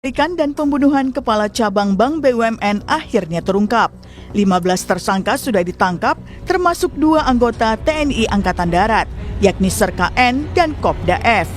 Penculikan dan pembunuhan Kepala Cabang Bank BUMN akhirnya terungkap. 15 tersangka sudah ditangkap, termasuk 2 anggota TNI Angkatan Darat, yakni Serka N dan Kopda F.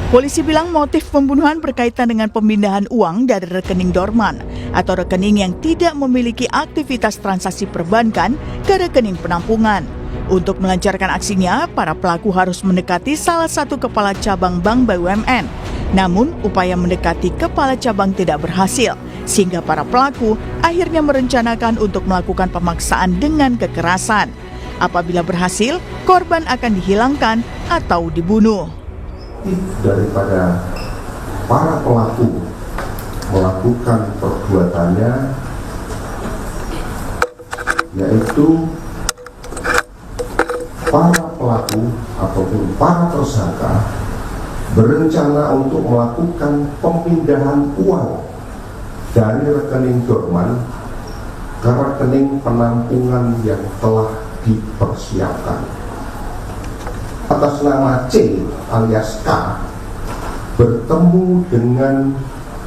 Polisi bilang motif pembunuhan berkaitan dengan pemindahan uang dari rekening dorman atau rekening yang tidak memiliki aktivitas transaksi perbankan ke rekening penampungan. Untuk melancarkan aksinya, para pelaku harus mendekati salah satu kepala cabang bank BUMN. Namun, upaya mendekati kepala cabang tidak berhasil, sehingga para pelaku akhirnya merencanakan untuk melakukan pemaksaan dengan kekerasan. Apabila berhasil, korban akan dihilangkan atau dibunuh. Daripada para pelaku melakukan perbuatannya, yaitu para pelaku ataupun para tersangka berencana untuk melakukan pemindahan uang dari rekening dorman ke rekening penampungan yang telah dipersiapkan. Atas nama C alias K bertemu dengan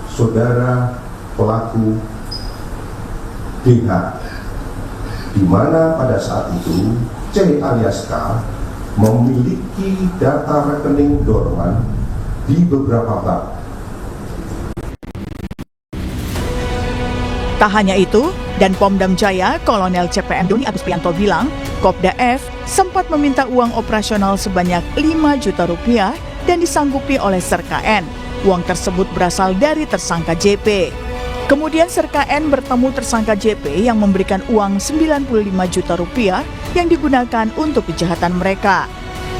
saudara pelaku DH, di mana pada saat itu C alias K memiliki data rekening dorman di beberapa bank. Tak hanya itu, dan Pomdam Jaya, Kolonel CPM Doni Agus Prianto bilang, Kopda F sempat meminta uang operasional sebanyak 5 juta rupiah dan disanggupi oleh Serka N. Uang tersebut berasal dari tersangka JP. Kemudian Serka N bertemu tersangka JP yang memberikan uang 95 juta rupiah yang digunakan untuk kejahatan mereka.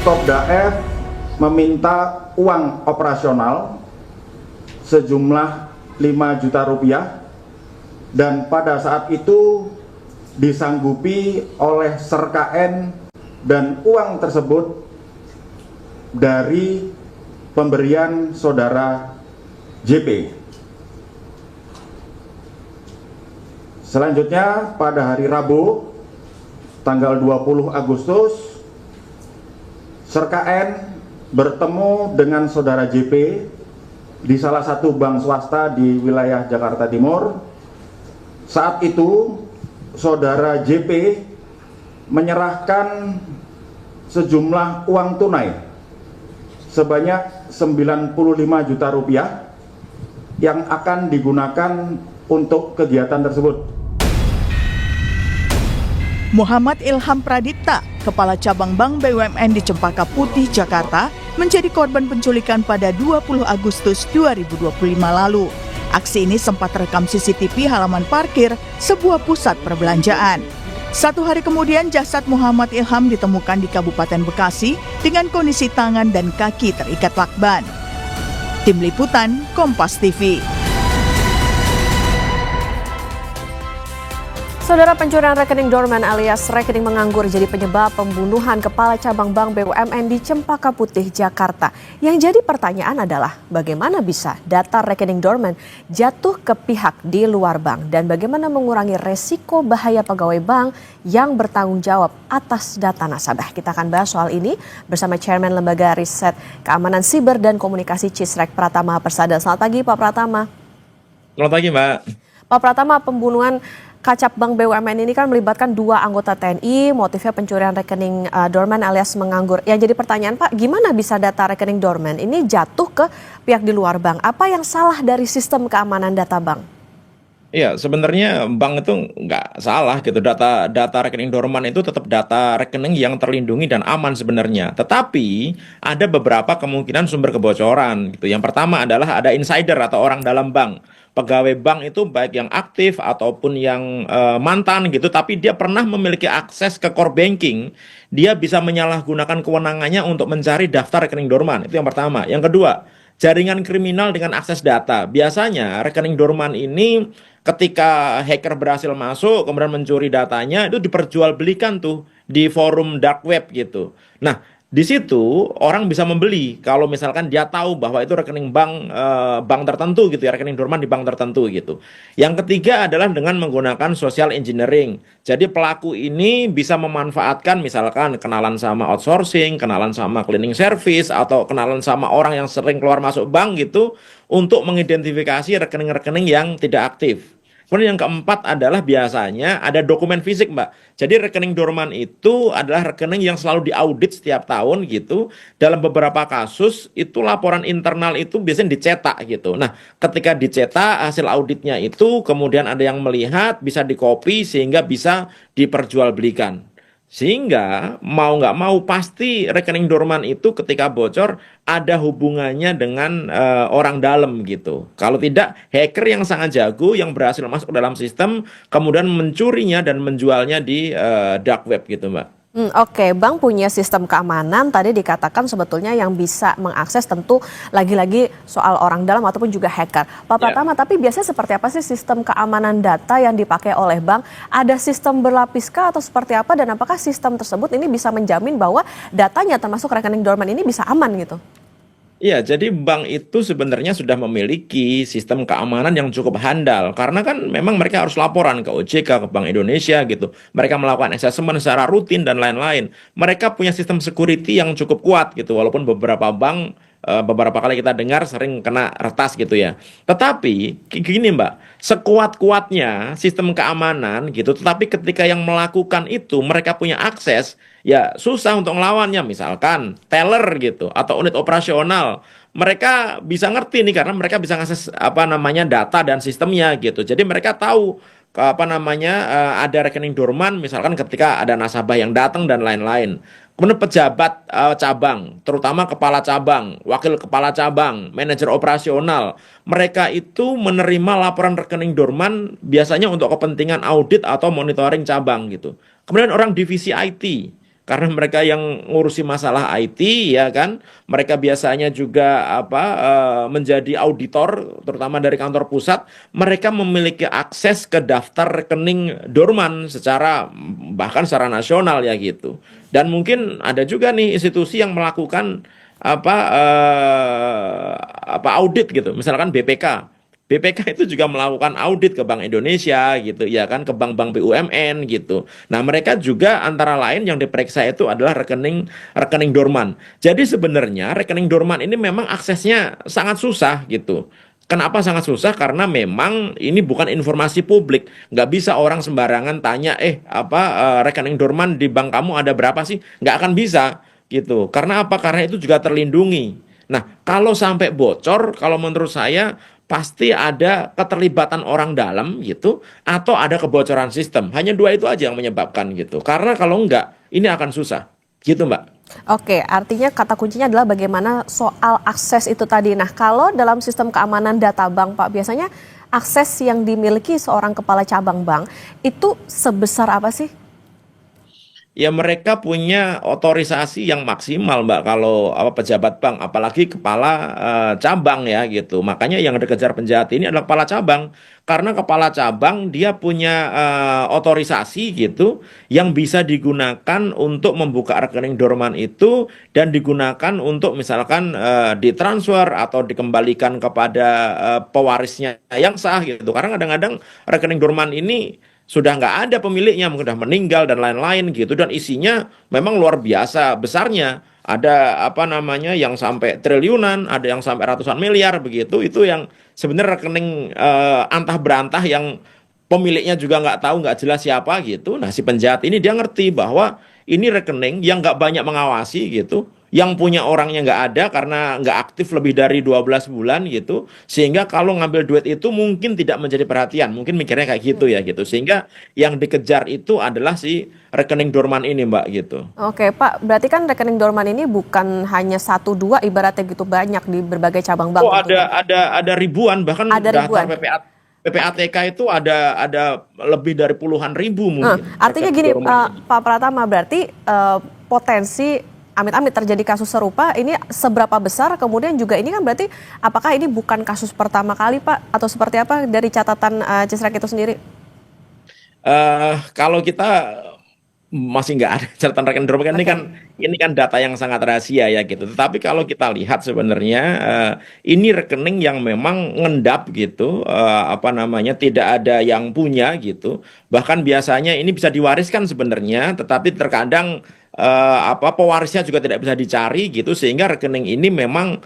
Kopda F meminta uang operasional sejumlah 5 juta rupiah dan pada saat itu disanggupi oleh Serka N dan uang tersebut dari pemberian saudara JP. Selanjutnya pada hari Rabu tanggal 20 Agustus, Serka N bertemu dengan saudara JP di salah satu bank swasta di wilayah Jakarta Timur. Saat itu, saudara JP menyerahkan sejumlah uang tunai sebanyak 95 juta rupiah yang akan digunakan untuk kegiatan tersebut. Muhammad Ilham Pradipta, Kepala Cabang Bank BUMN di Cempaka Putih, Jakarta, menjadi korban penculikan pada 20 Agustus 2025 lalu. Aksi ini sempat terekam CCTV halaman parkir sebuah pusat perbelanjaan. 1 hari kemudian, jasad Muhammad Ilham ditemukan di Kabupaten Bekasi dengan kondisi tangan dan kaki terikat lakban. Tim Liputan, Kompas TV. Saudara, pencurian rekening dorman alias rekening menganggur jadi penyebab pembunuhan Kepala Cabang Bank BUMN di Cempaka Putih, Jakarta. Yang jadi pertanyaan adalah bagaimana bisa data rekening dorman jatuh ke pihak di luar bank dan bagaimana mengurangi resiko bahaya pegawai bank yang bertanggung jawab atas data nasabah. Kita akan bahas soal ini bersama Chairman Lembaga Riset Keamanan Siber dan Komunikasi Cisrek Pratama Persada. Selamat pagi Pak Pratama. Selamat pagi Mbak. Pak Pratama, pembunuhan Kacap Bank BUMN ini kan melibatkan 2 anggota TNI, motifnya pencurian rekening dorman alias menganggur. Yang jadi pertanyaan Pak, gimana bisa data rekening dorman ini jatuh ke pihak di luar bank? Apa yang salah dari sistem keamanan data bank? Iya, sebenarnya bank itu nggak salah gitu. Data rekening dorman itu tetap data rekening yang terlindungi dan aman sebenarnya. Tetapi ada beberapa kemungkinan sumber kebocoran gitu. Yang pertama adalah ada insider atau orang dalam bank. Pegawai bank itu baik yang aktif ataupun yang mantan gitu, tapi dia pernah memiliki akses ke core banking, dia bisa menyalahgunakan kewenangannya untuk mencari daftar rekening dorman. Itu yang pertama. Yang kedua, jaringan kriminal dengan akses data. Biasanya rekening dorman ini ketika hacker berhasil masuk, kemudian mencuri datanya, itu diperjualbelikan tuh di forum dark web gitu. Nah, Di situ orang bisa membeli kalau misalkan dia tahu bahwa itu rekening bank tertentu gitu ya, rekening dorman di bank tertentu gitu. Yang ketiga adalah dengan menggunakan social engineering. Jadi pelaku ini bisa memanfaatkan misalkan kenalan sama outsourcing, kenalan sama cleaning service atau kenalan sama orang yang sering keluar masuk bank gitu untuk mengidentifikasi rekening-rekening yang tidak aktif. Kemudian yang keempat adalah biasanya ada dokumen fisik, Mbak. Jadi rekening dorman itu adalah rekening yang selalu diaudit setiap tahun gitu. Dalam beberapa kasus itu laporan internal itu biasanya dicetak gitu. Nah, ketika dicetak hasil auditnya itu kemudian ada yang melihat, bisa dikopi sehingga bisa diperjualbelikan. Sehingga mau nggak mau pasti rekening dorman itu ketika bocor ada hubungannya dengan orang dalam gitu. Kalau tidak, hacker yang sangat jago yang berhasil masuk ke dalam sistem kemudian mencurinya dan menjualnya di dark web gitu, Mbak. Oke, bank punya sistem keamanan. Tadi dikatakan sebetulnya yang bisa mengakses tentu lagi-lagi soal orang dalam ataupun juga hacker. Pak Pratama, tapi biasanya seperti apa sih sistem keamanan data yang dipakai oleh bank? Ada sistem berlapiskah atau seperti apa? Dan apakah sistem tersebut ini bisa menjamin bahwa datanya termasuk rekening dorman ini bisa aman gitu? Iya, jadi bank itu sebenarnya sudah memiliki sistem keamanan yang cukup handal. Karena kan memang mereka harus laporan ke OJK, ke Bank Indonesia gitu. Mereka melakukan assessment secara rutin dan lain-lain. Mereka punya sistem security yang cukup kuat gitu. Walaupun beberapa bank, beberapa kali kita dengar sering kena retas gitu ya. Tetapi gini Mbak, sekuat-kuatnya sistem keamanan gitu. Tetapi ketika yang melakukan itu mereka punya akses, ya susah untuk ngelawannya. Misalkan teller gitu atau unit operasional, mereka bisa ngerti nih karena mereka bisa ngakses apa namanya data dan sistemnya gitu. Jadi mereka tahu apa namanya ada rekening dorman misalkan ketika ada nasabah yang datang dan lain-lain. Kemudian pejabat cabang, terutama kepala cabang, wakil kepala cabang, manajer operasional, mereka itu menerima laporan rekening dorman biasanya untuk kepentingan audit atau monitoring cabang gitu. Kemudian orang divisi IT, karena mereka yang ngurusi masalah IT ya kan, mereka biasanya juga menjadi auditor terutama dari kantor pusat, mereka memiliki akses ke daftar rekening dorman bahkan secara nasional ya gitu. Dan mungkin ada juga nih institusi yang melakukan audit gitu, misalkan BPK. BPK itu juga melakukan audit ke Bank Indonesia gitu ya kan, ke bank-bank BUMN gitu. Nah, mereka juga antara lain yang diperiksa itu adalah rekening dorman. Jadi sebenarnya rekening dorman ini memang aksesnya sangat susah gitu. Kenapa sangat susah? Karena memang ini bukan informasi publik. Nggak bisa orang sembarangan tanya, rekening dorman di bank kamu ada berapa sih? Nggak akan bisa gitu. Karena apa? Karena itu juga terlindungi. Nah, kalau sampai bocor, kalau menurut saya pasti ada keterlibatan orang dalam gitu, atau ada kebocoran sistem. Hanya dua itu aja yang menyebabkan gitu. Karena kalau enggak, ini akan susah. Gitu, Mbak. Oke, artinya kata kuncinya adalah bagaimana soal akses itu tadi. Nah, kalau dalam sistem keamanan data bank, Pak, biasanya akses yang dimiliki seorang kepala cabang bank itu sebesar apa sih? Ya mereka punya otorisasi yang maksimal Mbak kalau pejabat bank apalagi kepala cabang ya gitu. Makanya yang dikejar penjahat ini adalah kepala cabang karena kepala cabang dia punya otorisasi gitu yang bisa digunakan untuk membuka rekening dorman itu dan digunakan untuk misalkan ditransfer atau dikembalikan kepada pewarisnya yang sah gitu. Karena kadang-kadang rekening dorman ini sudah nggak ada pemiliknya, mungkin sudah meninggal dan lain-lain gitu, dan isinya memang luar biasa besarnya. Ada yang sampai triliunan, ada yang sampai ratusan miliar begitu. Itu yang sebenarnya rekening antah berantah yang pemiliknya juga nggak tahu, nggak jelas siapa gitu. Nah, si penjahat ini dia ngerti bahwa ini rekening yang nggak banyak mengawasi gitu, yang punya orangnya nggak ada karena nggak aktif lebih dari 12 bulan gitu, sehingga kalau ngambil duit itu mungkin tidak menjadi perhatian, mungkin mikirnya kayak gitu ya gitu, sehingga yang dikejar itu adalah si rekening dorman ini Mbak gitu. Oke Pak, berarti kan rekening dorman ini bukan hanya 1-2 ibaratnya gitu, banyak di berbagai cabang bank. Oh ada ribuan, bahkan ada daftar ribuan. PPATK itu ada lebih dari puluhan ribu mungkin. Artinya gini Pak Pratama, berarti potensi amit-amit terjadi kasus serupa ini seberapa besar, kemudian juga ini kan berarti apakah ini bukan kasus pertama kali Pak atau seperti apa dari catatan Cisrek itu sendiri? Kalau kita masih nggak ada catatan rekening dorman. Ini kan data yang sangat rahasia ya gitu. Tetapi kalau kita lihat sebenarnya ini rekening yang memang ngendap gitu, apa namanya, tidak ada yang punya gitu. Bahkan biasanya ini bisa diwariskan sebenarnya, tetapi terkadang apa pewarisnya juga tidak bisa dicari gitu, sehingga rekening ini memang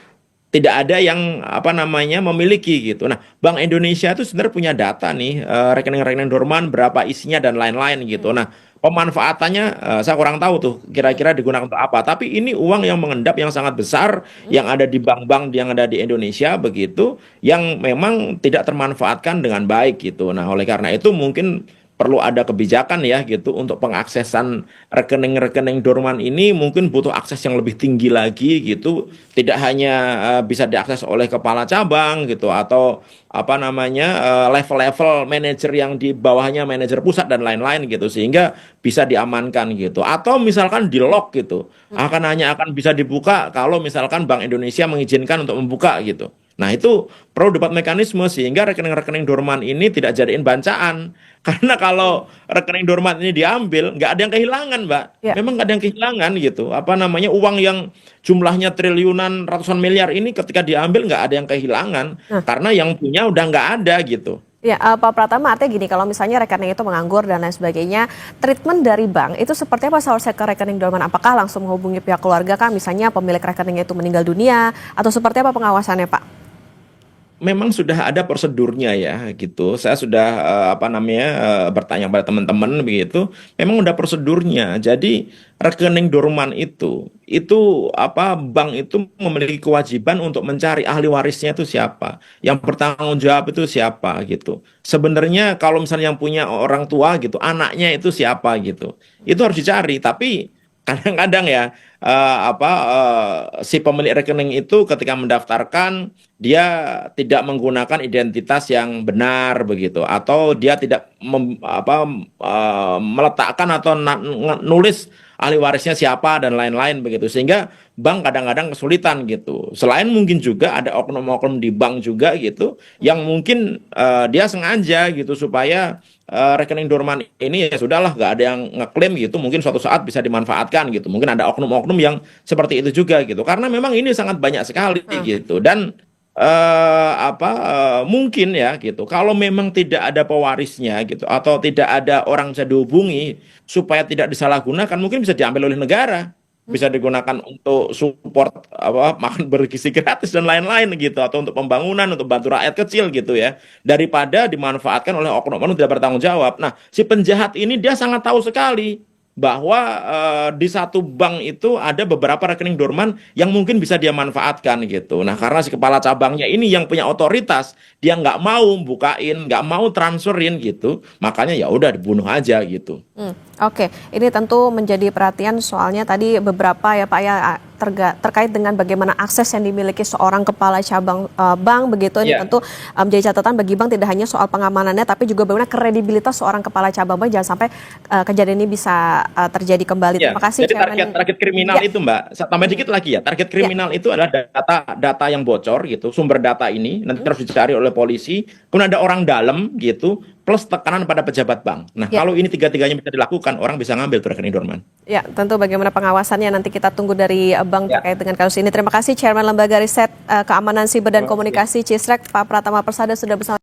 tidak ada yang apa namanya memiliki gitu. Nah, Bank Indonesia itu sebenarnya punya data nih, rekening-rekening dorman berapa isinya dan lain-lain gitu. Nah, pemanfaatannya saya kurang tahu tuh kira-kira digunakan untuk apa. Tapi ini uang yang mengendap yang sangat besar yang ada di bank-bank yang ada di Indonesia begitu, yang memang tidak termanfaatkan dengan baik gitu. Nah, oleh karena itu mungkin perlu ada kebijakan ya gitu untuk pengaksesan rekening-rekening dorman ini, mungkin butuh akses yang lebih tinggi lagi gitu, tidak hanya bisa diakses oleh kepala cabang gitu atau apa namanya level-level manajer yang di bawahnya manajer pusat dan lain-lain gitu, sehingga bisa diamankan gitu, atau misalkan di lock gitu, akan bisa dibuka kalau misalkan Bank Indonesia mengizinkan untuk membuka gitu. Nah, itu perlu dapat mekanisme sehingga rekening-rekening dorman ini tidak jadiin bancaan. Karena kalau rekening dorman ini diambil, nggak ada yang kehilangan, Mbak. Ya. Memang nggak ada yang kehilangan gitu. Apa namanya, uang yang jumlahnya triliunan, ratusan miliar ini ketika diambil nggak ada yang kehilangan. Karena yang punya udah nggak ada gitu. Ya, Pak Pratama, artinya gini, kalau misalnya rekening itu menganggur dan lain sebagainya, treatment dari bank itu seperti apa seharusnya ke rekening dorman? Apakah langsung menghubungi pihak keluarga kah, misalnya pemilik rekening itu meninggal dunia, atau seperti apa pengawasannya, Pak? Memang sudah ada prosedurnya ya gitu. Saya sudah apa namanya bertanya pada teman-teman begitu. Memang udah prosedurnya. Jadi rekening dorman itu apa, bank itu memiliki kewajiban untuk mencari ahli warisnya itu siapa, yang bertanggung jawab itu siapa gitu. Sebenarnya kalau misalnya yang punya orang tua gitu, anaknya itu siapa gitu. Itu harus dicari. Tapi kadang-kadang ya si pemilik rekening itu ketika mendaftarkan dia tidak menggunakan identitas yang benar begitu, atau dia tidak meletakkan atau nulis ahli warisnya siapa dan lain-lain begitu, sehingga bank kadang-kadang kesulitan gitu. Selain mungkin juga ada oknum-oknum di bank juga gitu yang mungkin dia sengaja gitu supaya rekening dorman ini ya sudahlah nggak ada yang ngeklaim gitu, mungkin suatu saat bisa dimanfaatkan gitu. Mungkin ada oknum-oknum yang seperti itu juga gitu, karena memang ini sangat banyak sekali gitu. Dan mungkin ya gitu, kalau memang tidak ada pewarisnya gitu atau tidak ada orang bisa dihubungi supaya tidak disalahgunakan, mungkin bisa diambil oleh negara, bisa digunakan untuk support makan bergizi gratis dan lain-lain gitu, atau untuk pembangunan, untuk bantu rakyat kecil gitu ya, daripada dimanfaatkan oleh oknum-oknum tidak bertanggung jawab. Nah, si penjahat ini dia sangat tahu sekali bahwa di satu bank itu ada beberapa rekening dorman yang mungkin bisa dia manfaatkan gitu. Nah, karena si kepala cabangnya ini yang punya otoritas, dia nggak mau bukain, nggak mau transferin gitu, makanya ya udah dibunuh aja gitu. Oke, ini tentu menjadi perhatian soalnya tadi beberapa ya Pak ya terkait dengan bagaimana akses yang dimiliki seorang kepala cabang bank begitu. Ini tentu menjadi catatan bagi bank, tidak hanya soal pengamanannya tapi juga bagaimana kredibilitas seorang kepala cabang bank, jangan sampai kejadian ini bisa terjadi kembali. Terima kasih. Jadi target kriminal itu Mbak, saya tambah dikit lagi ya, target kriminal itu adalah data yang bocor gitu, sumber data ini nanti terus dicari oleh polisi, kemudian ada orang dalam gitu, plus tekanan pada pejabat bank. Nah, kalau ini tiga-tiganya bisa dilakukan, orang bisa ngambil tuh rekening dorman. Ya, tentu bagaimana pengawasannya nanti kita tunggu dari bank terkait dengan kasus ini. Terima kasih Chairman Lembaga Riset Keamanan Siber dan Komunikasi CISREC, Pak Pratama Persada sudah bersama